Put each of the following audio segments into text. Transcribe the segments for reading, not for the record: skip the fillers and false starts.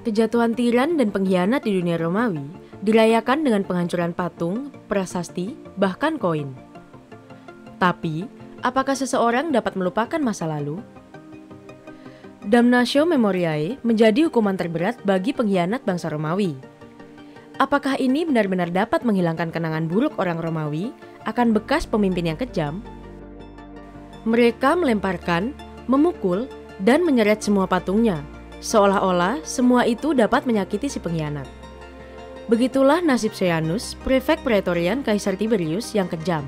Kejatuhan tiran dan pengkhianat di dunia Romawi dirayakan dengan penghancuran patung, prasasti, bahkan koin. Tapi, apakah seseorang dapat melupakan masa lalu? Damnatio Memoriae menjadi hukuman terberat bagi pengkhianat bangsa Romawi. Apakah ini benar-benar dapat menghilangkan kenangan buruk orang Romawi akan bekas pemimpin yang kejam? Mereka melemparkan, memukul, dan menyeret semua patungnya, seolah-olah semua itu dapat menyakiti si pengkhianat. Begitulah nasib Sejanus, prefek Praetorian Kaisar Tiberius yang kejam.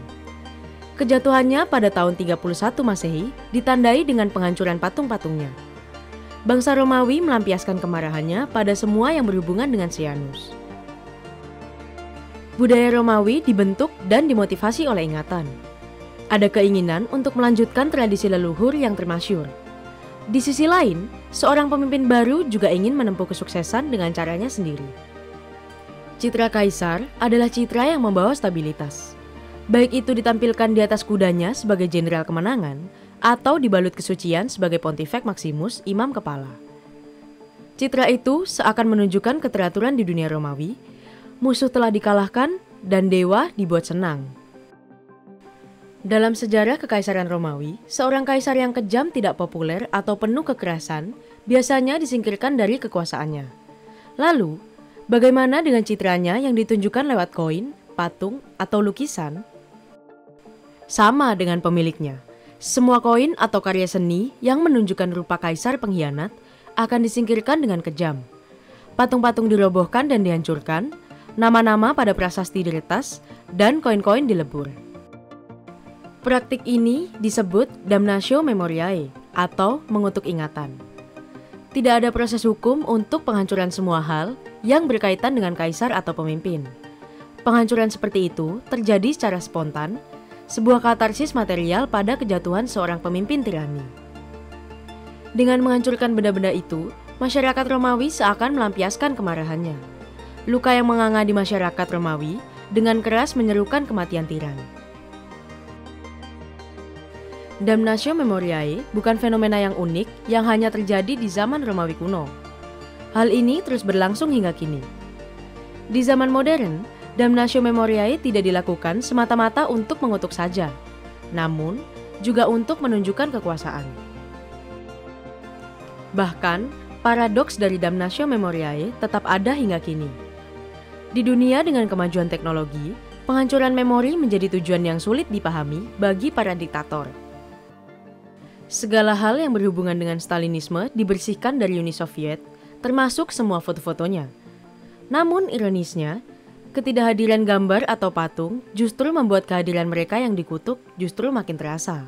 Kejatuhannya pada tahun 31 Masehi ditandai dengan penghancuran patung-patungnya. Bangsa Romawi melampiaskan kemarahannya pada semua yang berhubungan dengan Sejanus. Budaya Romawi dibentuk dan dimotivasi oleh ingatan. Ada keinginan untuk melanjutkan tradisi leluhur yang termasyur. Di sisi lain, seorang pemimpin baru juga ingin menempuh kesuksesan dengan caranya sendiri. Citra kaisar adalah citra yang membawa stabilitas. Baik itu ditampilkan di atas kudanya sebagai jenderal kemenangan, atau dibalut kesucian sebagai Pontifex Maximus, imam kepala. Citra itu seakan menunjukkan keteraturan di dunia Romawi, musuh telah dikalahkan, dan dewa dibuat senang. Dalam sejarah Kekaisaran Romawi, seorang kaisar yang kejam, tidak populer, atau penuh kekerasan biasanya disingkirkan dari kekuasaannya. Lalu, bagaimana dengan citranya yang ditunjukkan lewat koin, patung, atau lukisan? Sama dengan pemiliknya, semua koin atau karya seni yang menunjukkan rupa kaisar pengkhianat akan disingkirkan dengan kejam. Patung-patung dirobohkan dan dihancurkan, nama-nama pada prasasti diretas, dan koin-koin dilebur. Praktik ini disebut Damnatio Memoriae atau mengutuk ingatan. Tidak ada proses hukum untuk penghancuran semua hal yang berkaitan dengan kaisar atau pemimpin. Penghancuran seperti itu terjadi secara spontan, sebuah katarsis material pada kejatuhan seorang pemimpin tirani. Dengan menghancurkan benda-benda itu, masyarakat Romawi seakan melampiaskan kemarahannya. Luka yang menganga di masyarakat Romawi dengan keras menyerukan kematian tiran. Damnatio Memoriae bukan fenomena yang unik yang hanya terjadi di zaman Romawi kuno. Hal ini terus berlangsung hingga kini. Di zaman modern, Damnatio Memoriae tidak dilakukan semata-mata untuk mengutuk saja, namun juga untuk menunjukkan kekuasaan. Bahkan, paradoks dari Damnatio Memoriae tetap ada hingga kini. Di dunia dengan kemajuan teknologi, penghancuran memori menjadi tujuan yang sulit dipahami bagi para diktator. Segala hal yang berhubungan dengan Stalinisme dibersihkan dari Uni Soviet, termasuk semua foto-fotonya. Namun ironisnya, ketidakhadiran gambar atau patung justru membuat kehadiran mereka yang dikutuk justru makin terasa.